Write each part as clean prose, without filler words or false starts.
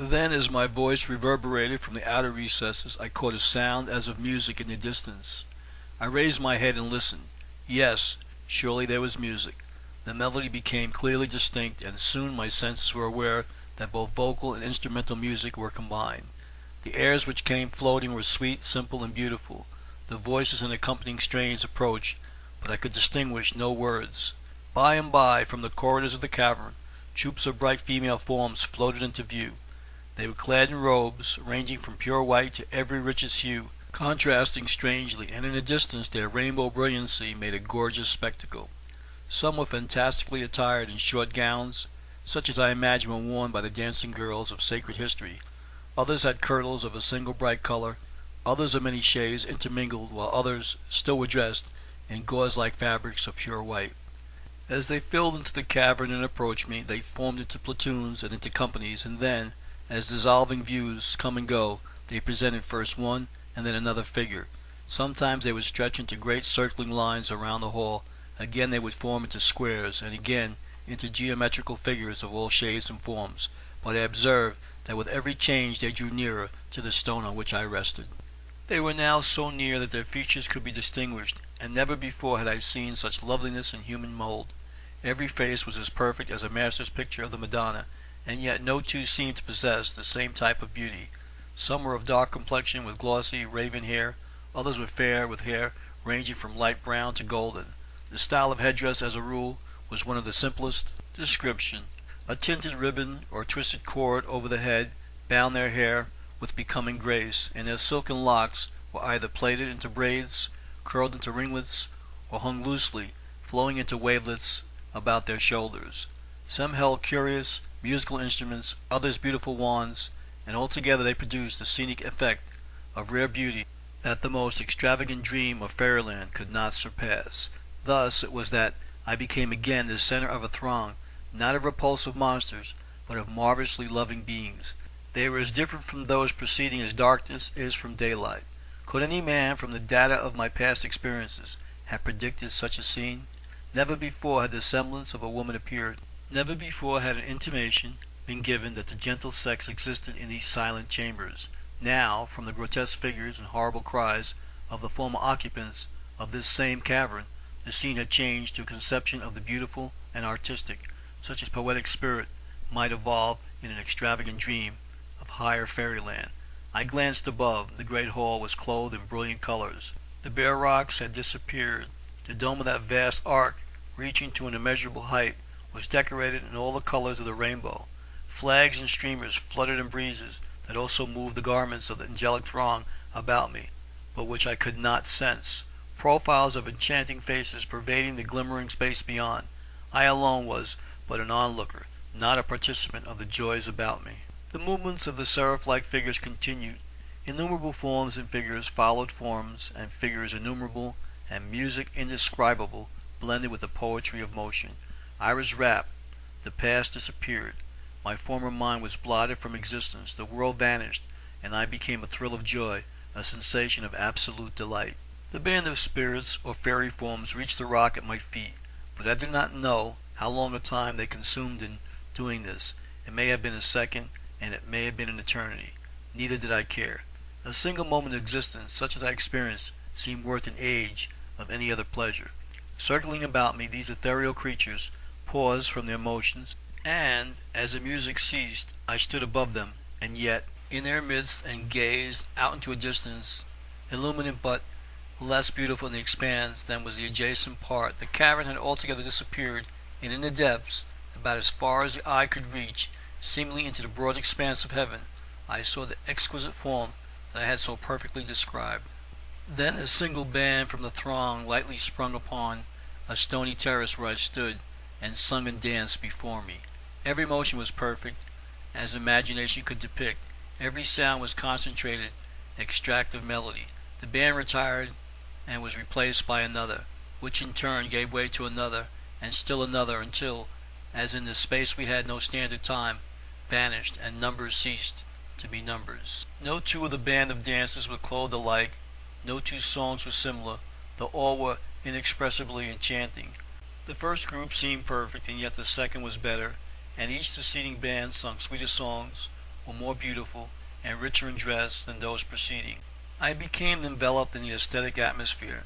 Then, as my voice reverberated from the outer recesses, I caught a sound as of music in the distance. I raised my head and listened. Yes, surely there was music. The melody became clearly distinct, and soon my senses were aware that both vocal and instrumental music were combined. The airs which came floating were sweet, simple, and beautiful. The voices and accompanying strains approached, but I could distinguish no words. By and by, from the corridors of the cavern, troops of bright female forms floated into view. They were clad in robes, ranging from pure white to every richest hue, contrasting strangely, and in the distance their rainbow brilliancy made a gorgeous spectacle. Some were fantastically attired in short gowns, such as I imagine were worn by the dancing girls of sacred history. Others had kirtles of a single bright color, others of many shades intermingled, while others still were dressed in gauze-like fabrics of pure white. As they filled into the cavern and approached me, they formed into platoons and into companies, and then, as dissolving views come and go, they presented first one and then another figure. Sometimes they would stretch into great circling lines around the hall, again they would form into squares, and again into geometrical figures of all shades and forms, but I observed that with every change they drew nearer to the stone on which I rested. They were now so near that their features could be distinguished, and never before had I seen such loveliness in human mold. Every face was as perfect as a master's picture of the Madonna, and yet no two seemed to possess the same type of beauty. Some were of dark complexion with glossy raven hair, others were fair with hair ranging from light brown to golden. The style of headdress, as a rule, was one of the simplest description. A tinted ribbon or twisted cord over the head bound their hair with becoming grace, and their silken locks were either plaited into braids, curled into ringlets, or hung loosely, flowing into wavelets about their shoulders. Some held curious musical instruments, others beautiful wands, and altogether they produced a scenic effect of rare beauty that the most extravagant dream of fairyland could not surpass. Thus it was that I became again the center of a throng, not of repulsive monsters, but of marvelously loving beings. They were as different from those preceding as darkness is from daylight. Could any man, from the data of my past experiences, have predicted such a scene? Never before had the semblance of a woman appeared. Never before had an intimation been given that the gentle sex existed in these silent chambers. Now, from the grotesque figures and horrible cries of the former occupants of this same cavern, the scene had changed to a conception of the beautiful and artistic, such as poetic spirit might evolve in an extravagant dream of higher fairyland. I glanced above. The great hall was clothed in brilliant colors. The bare rocks had disappeared. The dome of that vast arch, reaching to an immeasurable height, was decorated in all the colors of the rainbow. Flags and streamers fluttered in breezes that also moved the garments of the angelic throng about me, but which I could not sense. Profiles of enchanting faces pervading the glimmering space beyond. I alone was but an onlooker, not a participant of the joys about me. The movements of the seraph-like figures continued. Innumerable forms and figures followed forms and figures innumerable, and music indescribable blended with the poetry of motion. I was rapt. The past disappeared. My former mind was blotted from existence. The world vanished, and I became a thrill of joy, a sensation of absolute delight. The band of spirits or fairy forms reached the rock at my feet, but I did not know how long a time they consumed in doing this. It may have been a second, and it may have been an eternity. Neither did I care. A single moment of existence, such as I experienced, seemed worth an age of any other pleasure. Circling about me, these ethereal creatures paused from their motions, and, as the music ceased, I stood above them, and yet in their midst, and gazed out into a distance, illuminant but less beautiful in the expanse than was the adjacent part. The cavern had altogether disappeared, and in the depths, about as far as the eye could reach, seemingly into the broad expanse of heaven, I saw the exquisite form that I had so perfectly described. Then a single band from the throng lightly sprung upon a stony terrace where I stood, and sung and danced before me. Every motion was perfect, as imagination could depict. Every sound was concentrated, extractive melody. The band retired and was replaced by another, which in turn gave way to another, and still another, until, as in this space we had no standard time, vanished, and numbers ceased to be numbers. No two of the band of dancers were clothed alike, no two songs were similar, though all were inexpressibly enchanting. The first group seemed perfect, and yet the second was better, and each succeeding band sung sweeter songs, were more beautiful and richer in dress than those preceding. I became enveloped in the aesthetic atmosphere.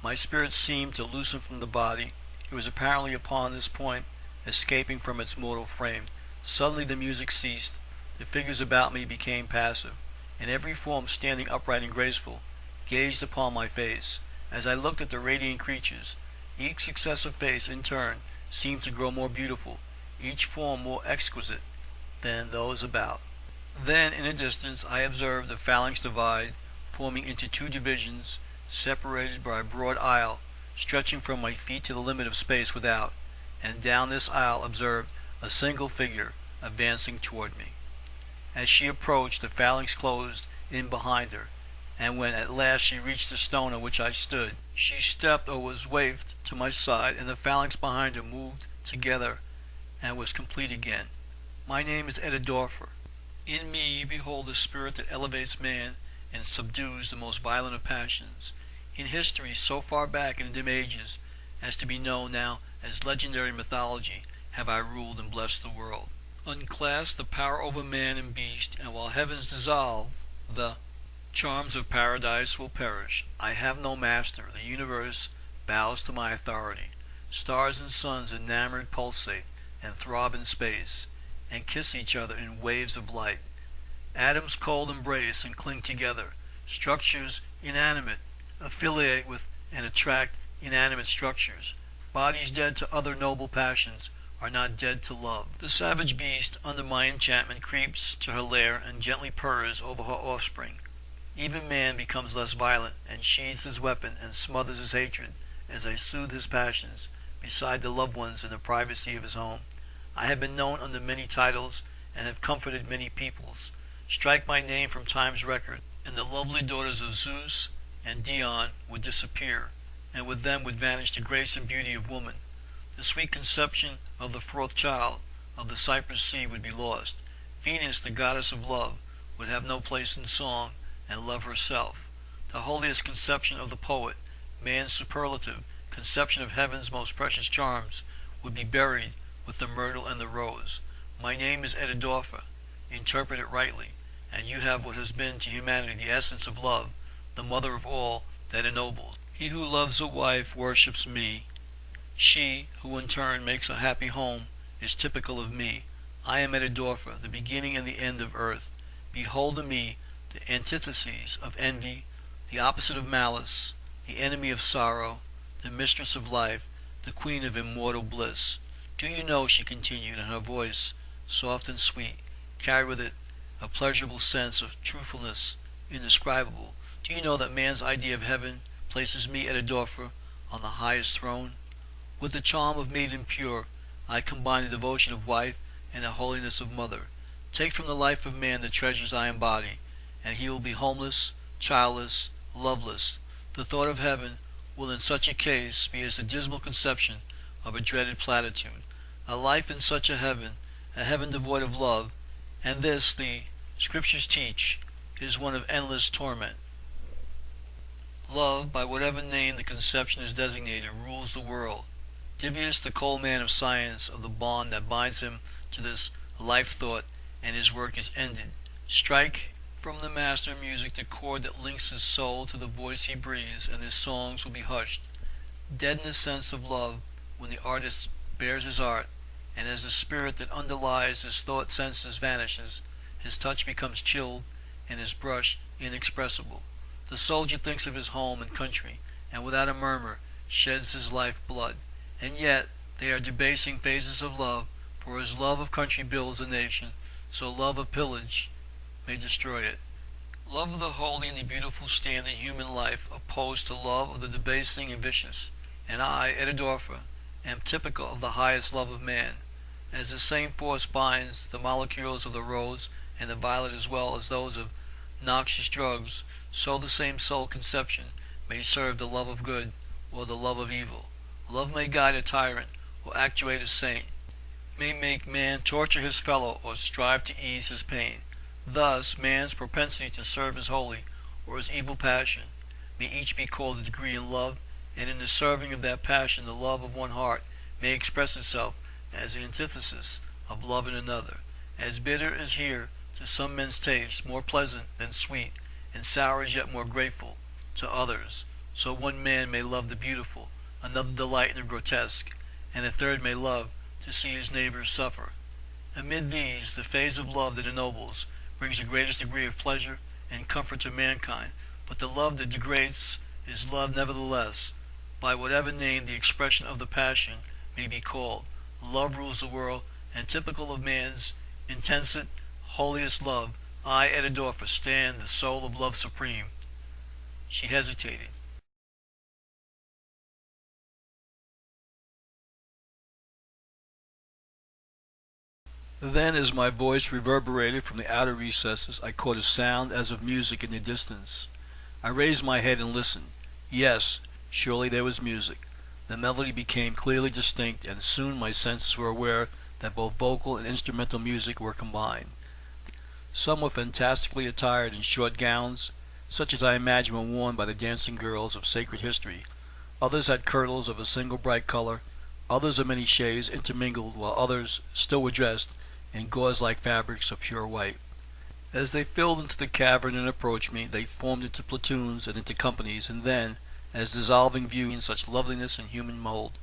My spirit seemed to loosen from the body. It was apparently upon this point, escaping from its mortal frame. Suddenly the music ceased. The figures about me became passive, and every form standing upright and graceful gazed upon my face. As I looked at the radiant creatures, each successive face in turn seemed to grow more beautiful, each form more exquisite than those about. Then, in the distance, I observed the phalanx divide, forming into two divisions, separated by a broad aisle, stretching from my feet to the limit of space without, and down this aisle observed a single figure advancing toward me. As she approached, the phalanx closed in behind her, and when at last she reached the stone on which I stood, she stepped or was wafted to my side, and the phalanx behind her moved together and was complete again. My name is Etidorpha. In me you behold the spirit that elevates man and subdues the most violent of passions. In history so far back in dim ages as to be known now as legendary mythology have I ruled and blessed the world. Unclasped the power over man and beast, and while heavens dissolve, the charms of paradise will perish. I have no master. The universe bows to my authority. Stars and suns enamored pulsate and throb in space, and kiss each other in waves of light. Atoms cold embrace and cling together. Structures inanimate affiliate with and attract inanimate structures. Bodies dead to other noble passions are not dead to love. The savage beast, under my enchantment, creeps to her lair and gently purrs over her offspring. Even man becomes less violent, and sheathes his weapon and smothers his hatred as I soothe his passions beside the loved ones in the privacy of his home. I have been known under many titles and have comforted many peoples. Strike my name from time's record, and the lovely daughters of Zeus and Dion would disappear, and with them would vanish the grace and beauty of woman. The sweet conception of the fourth child of the Cypress Sea would be lost. Venus, the goddess of love, would have no place in song, and love herself. The holiest conception of the poet, man's superlative conception of heaven's most precious charms, would be buried with the myrtle and the rose. My name is Etidorpha. Interpret it rightly, and you have what has been to humanity the essence of love, the mother of all that ennobles. He who loves a wife worships me. She, who in turn makes a happy home, is typical of me. I am Etidorpha, the beginning and the end of earth. Behold in me the antitheses of envy, the opposite of malice, the enemy of sorrow, the mistress of life, the queen of immortal bliss. Do you know, she continued, and her voice, soft and sweet, carried with it a pleasurable sense of truthfulness indescribable, do you know that man's idea of heaven places me, Etidorpha, on the highest throne? With the charm of maiden pure, I combine the devotion of wife and the holiness of mother. Take from the life of man the treasures I embody, and he will be homeless, childless, loveless. The thought of heaven will in such a case be as the dismal conception of a dreaded platitude. A life in such a heaven devoid of love, and this, the Scriptures teach, is one of endless torment. Love, by whatever name the conception is designated, rules the world. Divius, the cold man of science, of the bond that binds him to this life-thought, and his work is ended. Strike from the master of music the chord that links his soul to the voice he breathes, and his songs will be hushed. Deaden the sense of love when the artist bears his art, and as the spirit that underlies his thought senses vanishes, his touch becomes chilled, and his brush inexpressible. The soldier thinks of his home and country, and without a murmur sheds his life blood. And yet they are debasing phases of love, for as love of country builds a nation, so love of pillage may destroy it. Love of the holy and the beautiful stand in human life opposed to love of the debasing and vicious. And I, Etidorpha, am typical of the highest love of man. As the same force binds the molecules of the rose and the violet as well as those of noxious drugs, so the same soul conception may serve the love of good or the love of evil. Love may guide a tyrant or actuate a saint, may make man torture his fellow or strive to ease his pain. Thus, man's propensity to serve his holy or his evil passion may each be called a degree in love, and in the serving of that passion the love of one heart may express itself as the antithesis of love in another. As bitter is here to some men's taste more pleasant than sweet, and sour is yet more grateful to others. So one man may love the beautiful, another delight in the grotesque, and a third may love to see his neighbors suffer. Amid these, the phase of love that ennobles brings the greatest degree of pleasure and comfort to mankind, but the love that degrades is love nevertheless, by whatever name the expression of the passion may be called. Love rules the world, and typical of man's intensest, holiest love, I, Etidorpha, stand the soul of love supreme. She hesitated. Then, as my voice reverberated from the outer recesses, I caught a sound as of music in the distance. I raised my head and listened. Yes, surely there was music. The melody became clearly distinct, and soon my senses were aware that both vocal and instrumental music were combined. Some were fantastically attired in short gowns, such as I imagine were worn by the dancing girls of sacred history. Others had kirtles of a single bright color, others of many shades intermingled, while others still were dressed in gauze-like fabrics of pure white. As they filled into the cavern and approached me, they formed into platoons and into companies, and then, as dissolving view in such loveliness and human mold,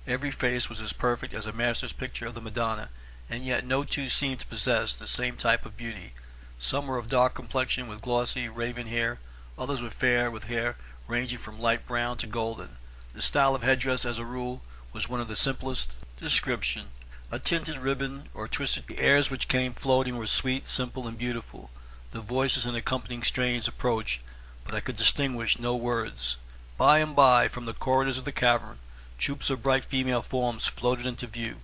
every face was as perfect as a master's picture of the Madonna, and yet no two seemed to possess the same type of beauty. Some were of dark complexion with glossy raven hair, others were fair with hair ranging from light brown to golden. The style of headdress, as a rule, was one of the simplest description. A tinted ribbon or twisted airs which came floating were sweet, simple, and beautiful. The voices and accompanying strains approached, but I could distinguish no words. By and by, from the corridors of the cavern, troops of bright female forms floated into view.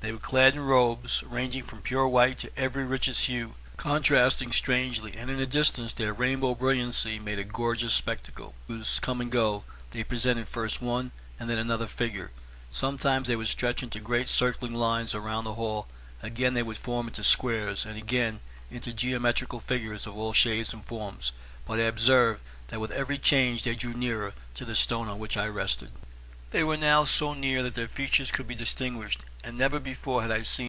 They were clad in robes, ranging from pure white to every richest hue, contrasting strangely, and in the distance their rainbow brilliancy made a gorgeous spectacle. As come and go, they presented first one and then another figure. Sometimes they would stretch into great circling lines around the hall, again they would form into squares, and again into geometrical figures of all shades and forms, but I observed that with every change they drew nearer to the stone on which I rested. They were now so near that their features could be distinguished, and never before had I seen